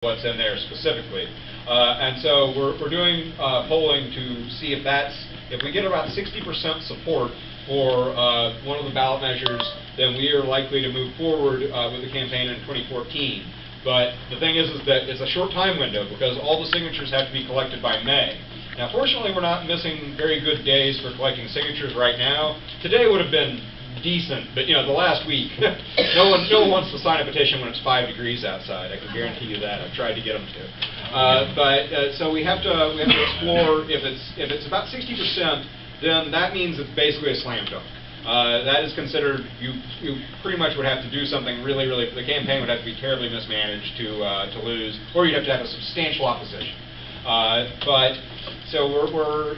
what's in there specifically. And so we're doing polling to see if we get about 60% support for one of the ballot measures, then we are likely to move forward with the campaign in 2014. But the thing is that it's a short time window because all the signatures have to be collected by May. Now, fortunately, we're not missing very good days for collecting signatures right now. Today would have been decent, but the last week, no one wants to sign a petition when it's 5 degrees outside. I can guarantee you that. I've tried to get them to. So we have to explore if it's about 60%, then that means it's basically a slam dunk. That is considered you pretty much would have to do something really. The campaign would have to be terribly mismanaged to lose, or you'd have to have a substantial opposition. So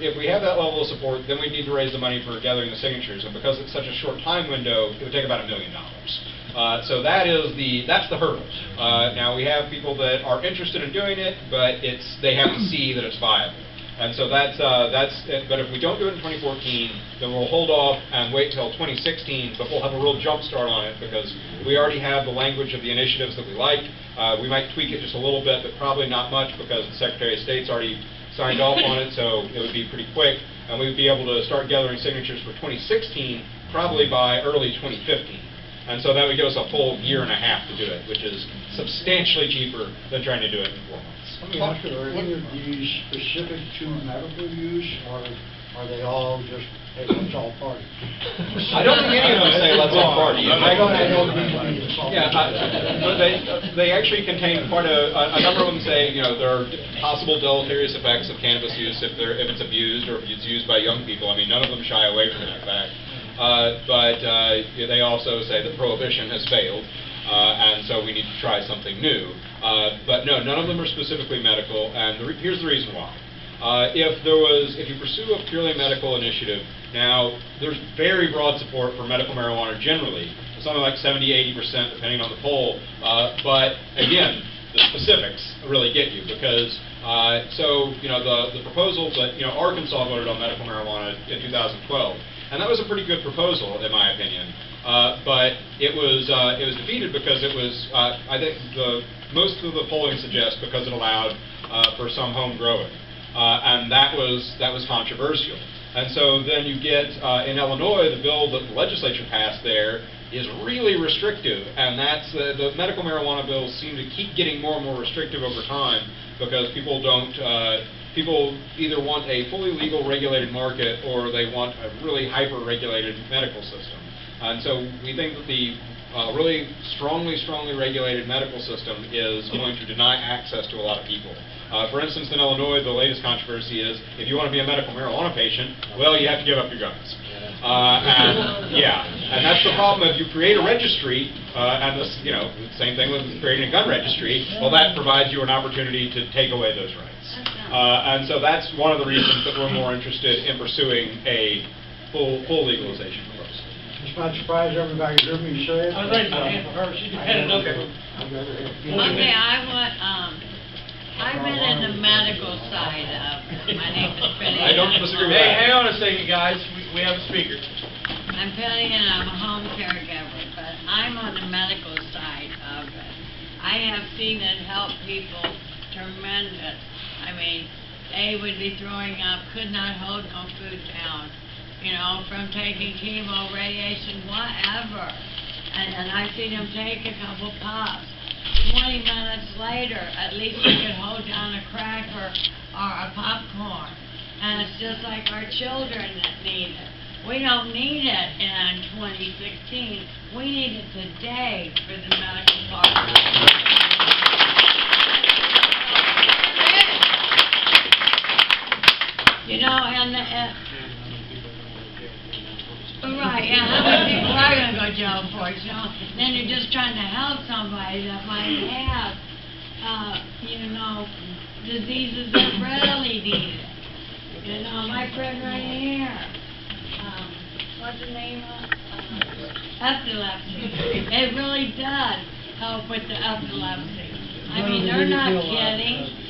if we have that level of support, then we need to raise the money for gathering the signatures, and because it's such a short time window, it would take about $1 million. So that's the hurdle. Now we have people that are interested in doing it, but they have to see that it's viable. And so that's it. But if we don't do it in 2014, then we'll hold off and wait till 2016, but we'll have a real jump start on it because we already have the language of the initiatives that we like. We might tweak it just a little bit, but probably not much because the Secretary of State's already signed off on it, so it would be pretty quick. And we would be able to start gathering signatures for 2016 probably by early 2015. And so that would give us a full year and a half to do it, which is substantially cheaper than trying to do it in 4 months. Let me ask you, are any of these specific to medical use, or are they all just, hey, let's all party? I don't think any of them say let's all party. Yeah, but they actually contain quite a number of them say, there are possible deleterious effects of cannabis use if it's abused or if it's used by young people. I mean, none of them shy away from that fact. But they also say that prohibition has failed, and so we need to try something new. But no, none of them are specifically medical, and here's the reason why. If you pursue a purely medical initiative, now there's very broad support for medical marijuana generally, something like 70–80% depending on the poll. But again, the specifics really get you because the proposal that Arkansas voted on medical marijuana in 2012, and that was a pretty good proposal in my opinion. But it was defeated because it was I think most of the polling suggests because it allowed for some home growing. And that was controversial. And so then you get, in Illinois, the bill that the legislature passed there is really restrictive, and that's the medical marijuana bills seem to keep getting more and more restrictive over time because people either want a fully legal regulated market or they want a really hyper-regulated medical system. And so we think that the really strongly regulated medical system is going to deny access to a lot of people. For instance, in Illinois, the latest controversy is if you want to be a medical marijuana patient, well, you have to give up your guns. And that's the problem. If you create a registry, and this, same thing with creating a gun registry, well, that provides you an opportunity to take away those rights. And so that's one of the reasons that we're more interested in pursuing a full legalization proposal. It's not surprised everybody heard me say it. I was raising my hand for her. She had it up. Okay, I've been in the medical side of it. My name is Penny. I don't disagree with that. Hey, hang on a second, guys. We have a speaker. I'm Penny, and I'm a home caregiver, but I'm on the medical side of it. I have seen it help people tremendous. I mean, they would be throwing up, could not hold no food down, from taking chemo, radiation, whatever. And I've seen them take a couple puffs. 20 minutes later, at least we could hold down a cracker or a popcorn. And it's just like our children that need it. We don't need it in 2016. We need it today for the medical part. Right, yeah, how many people are going to go to jail for it, Then you're just trying to help somebody that might have, diseases that really need it. My friend right here, what's the name of it? Epilepsy. It really does help with the epilepsy. I mean, they're not kidding.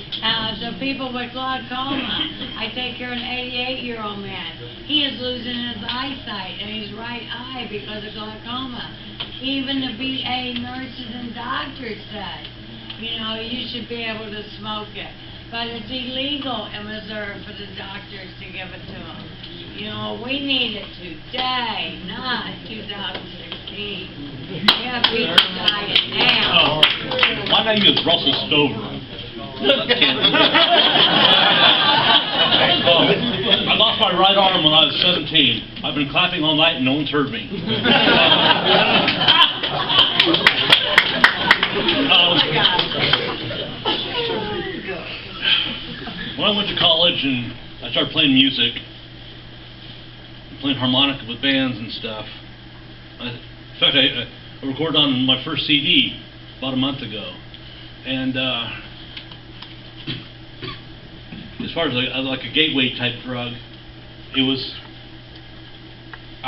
The people with glaucoma, I take care of an 88-year-old man. He is losing his eyesight in his right eye because of glaucoma. Even the VA nurses and doctors said, you know, you should be able to smoke it. But it's illegal in Missouri for the doctors to give it to them. You know, we need it today, not 2016. We have people dying now. My name is Russell Stover. I lost my right arm when I was 17. I've been clapping all night and no one's heard me. When I went to college and I started playing music, playing harmonica with bands and stuff. In fact, I recorded on my first CD about a month ago. And as far as like a gateway type drug, I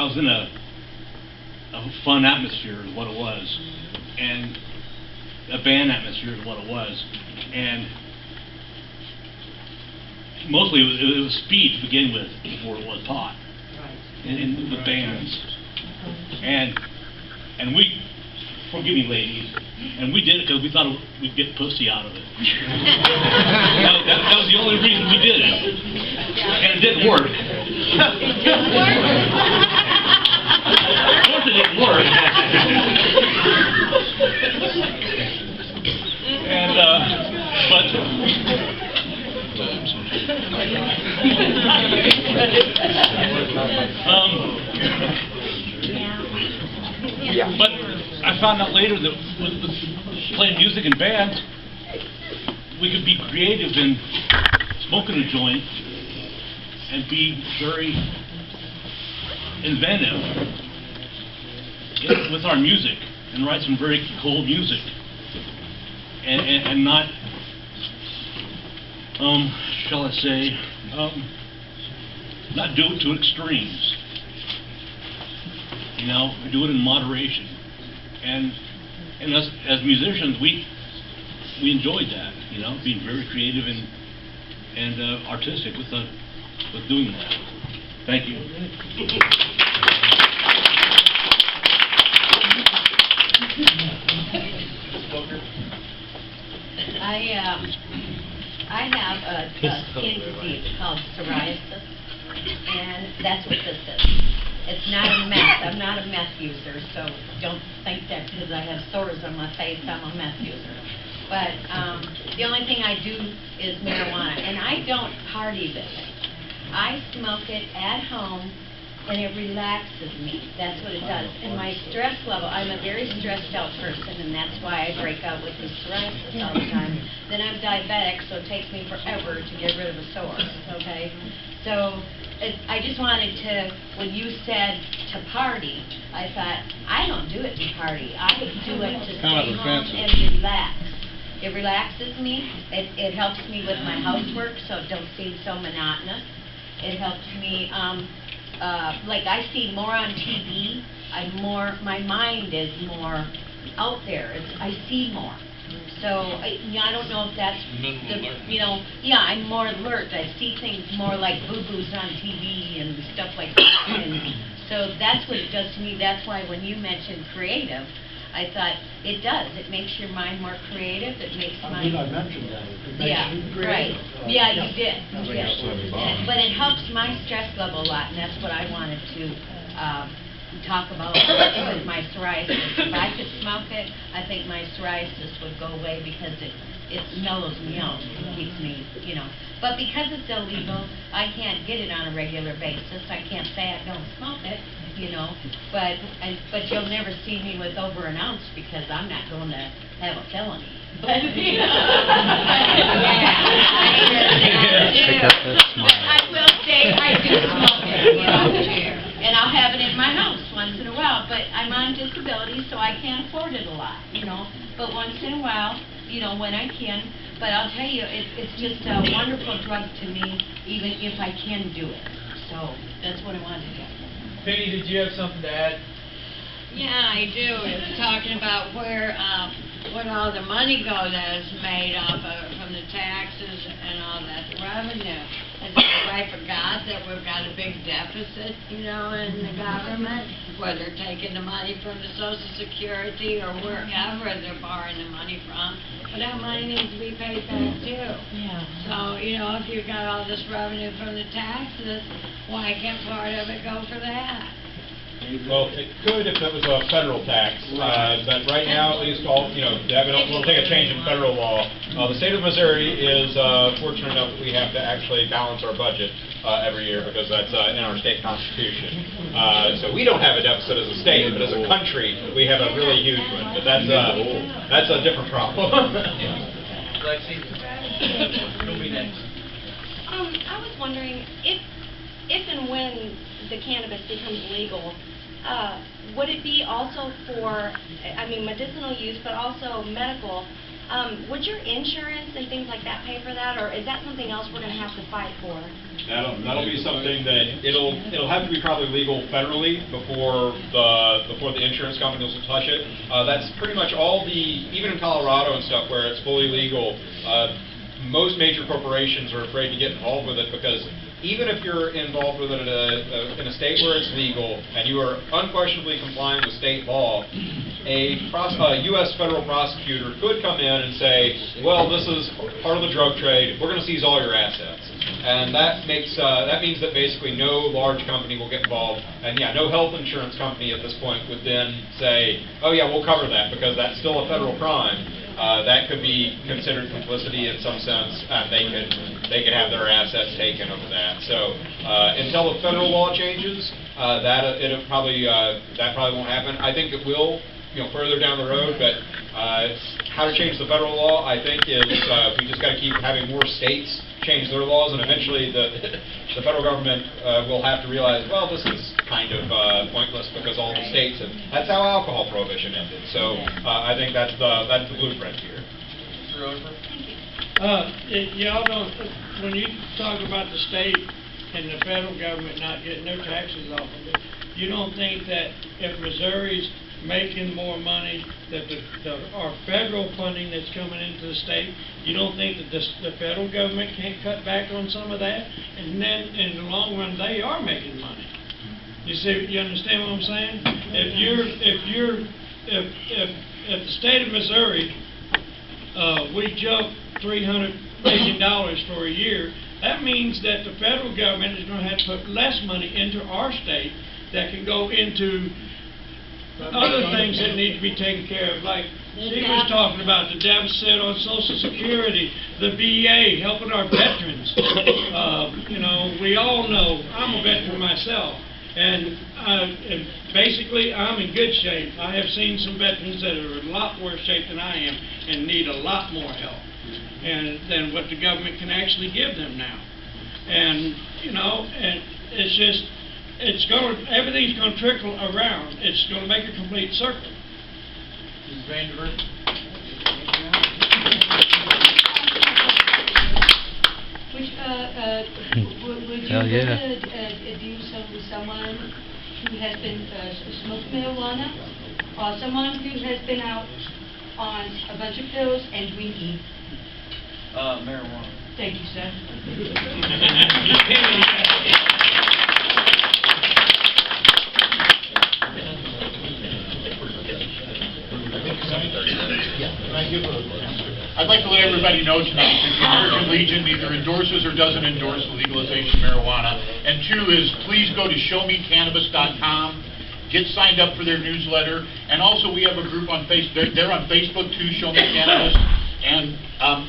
was in a fun atmosphere is what it was, and a band atmosphere is what it was, and mostly it was speed to begin with before it was pot, in the bands, and we, forgive me ladies, and we did it because we thought we'd get pussy out of it. that was the only reason we did it, and it didn't work. Of course it didn't work. And but I found out later that with playing music in bands, we could be creative in smoking a joint and be very inventive with our music and write some very cool music and not, shall I say, not do it to extremes. You know, do it in moderation. And us as musicians, we enjoyed that, you know, being very creative and artistic with doing that. Thank you. I have a skin disease called psoriasis, and that's what this is. It's not a meth. I'm not a meth user, so don't think that because I have sores on my face, I'm a meth user. But the only thing I do is marijuana, and I don't party with it. I smoke it at home, and it relaxes me. That's what it does. And my stress level, I'm a very stressed out person, and that's why I break out with the psoriasis all the time. Then I'm diabetic, so it takes me forever to get rid of a sore, okay? So I just wanted to, when you said to party, I thought, I don't do it to party. I do it to stay home and relax. It relaxes me. It helps me with my housework, so it don't seem so monotonous. It helps me, like I see more on TV. My mind is more out there. I see more. So I don't know if that's I'm more alert. I see things more like boo-boos on TV and stuff like that. And so that's what it does to me. That's why when you mentioned creative, I thought it does. It makes your mind more creative. It makes I mentioned that. It makes you creative. Right. Yeah, you did. But it helps my stress level a lot, and that's what I wanted to talk about with my psoriasis. If I could smoke it, I think my psoriasis would go away because it mellows me out. It keeps me, But because it's illegal, I can't get it on a regular basis. I can't say I don't smoke it, But you'll never see me with over an ounce because I'm not going to have a felony. But, I will say I do smoke it, and I'll have it in my house once in a while, but I'm on disability, so I can't afford it a lot, But once in a while, when I can. But I'll tell you, it's just a wonderful drug to me, even if I can do it. So that's what I wanted to do. Penny, did you have something to add? Yeah, I do. It's talking about where, what all the money goes that is made off of, from the taxes and all that, the revenue. I think I forgot that we've got a big deficit, you know, in the government, where they're taking the money from the Social Security or wherever they're borrowing the money from, but that money needs to be paid back too. Yeah. So, you know, if you've got all this revenue from the taxes, why can't part of it go for that? Well, it could if it was a federal tax, but right now, at least we'll take a change in federal law. The state of Missouri is fortunate enough that we have to actually balance our budget every year because that's in our state constitution. So we don't have a deficit as a state, but as a country, we have a really huge one. But that's a different problem. Lexi, you'll be next. I was wondering if and when the cannabis becomes legal, would it be also for, medicinal use, but also medical? Would your insurance and things like that pay for that, or is that something else we're going to have to fight for? That'll be something that it'll have to be probably legal federally before the insurance companies will touch it. That's pretty much all even in Colorado and stuff where it's fully legal. Most major corporations are afraid to get involved with it because even if you're involved with it in a state where it's legal and you are unquestionably complying with state law, a U.S. federal prosecutor could come in and say, well, this is part of the drug trade, we're going to seize all your assets. And that means that basically no large company will get involved, and yeah, no health insurance company at this point would then say, oh yeah, we'll cover that because that's still a federal crime. That could be considered complicity in some sense. They could have their assets taken over that. So until the federal law changes, that probably won't happen. I think it will, further down the road. But how to change the federal law, I think, is we just got to keep having more states change their laws, and eventually the federal government will have to realize, well, this is kind of pointless because all the states, and that's how alcohol prohibition ended. So I think that's the blueprint here. Y'all don't, when you talk about the state and the federal government not getting their taxes off of it, you don't think that if Missouri's making more money, that our federal funding that's coming into the state, you don't think that the federal government can't cut back on some of that? And then in the long run, they are making money. You see, you understand what I'm saying? If the state of Missouri, we jump $300 million for a year, that means that the federal government is going to have to put less money into our state that can go into other things that need to be taken care of, like she was talking about the deficit on Social Security, the VA, helping our veterans. We all know, I'm a veteran myself, and basically I'm in good shape. I have seen some veterans that are in a lot worse shape than I am and need a lot more help than what the government can actually give them now. And, and it's just, everything's going to trickle around. It's going to make a complete circle. Ms. Vanderbilt? Would you do so with someone who has been smoked marijuana, or someone who has been out on a bunch of pills and drinking? Marijuana. Thank you, sir. I'd like to let everybody know tonight that the American Legion neither endorses or doesn't endorse the legalization of marijuana. And two is, please go to Show-MeCannabis.com, get signed up for their newsletter, and also we have a group on Facebook. They're on Facebook too, Show-Me-Cannabis. And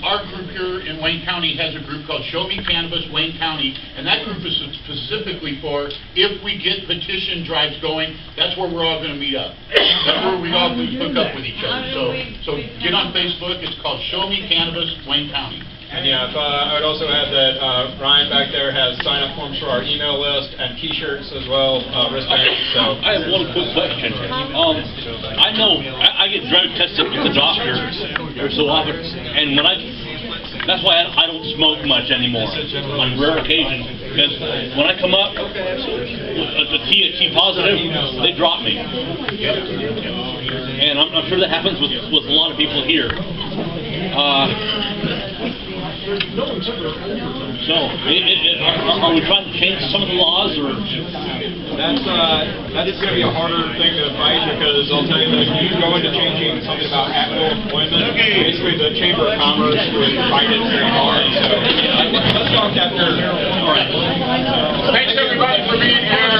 our group here in Wayne County has a group called Show-Me-Cannabis Wayne County, and that group is specifically for, if we get petition drives going, that's where we're all going to meet up. That's where we all hook up with each other. So get on Facebook. It's called Show-Me-Cannabis Wayne County. And yeah, I would also add that Ryan back there has sign-up forms for our email list and T-shirts as well, wristbands. So I have one quick question. I know I get drug tested with the doctor every so often, and that's why I don't smoke much anymore on rare occasions. Because when I come up with the THC positive, they drop me, and I'm sure that happens with a lot of people here. So, are we trying to change some of the laws, or? That is going to be a harder thing to fight, because I'll tell you that if you go into changing something about at-will employment, basically the Chamber of Commerce would fight it very hard. So let's talk that through. All right. Thanks, everybody, for being here.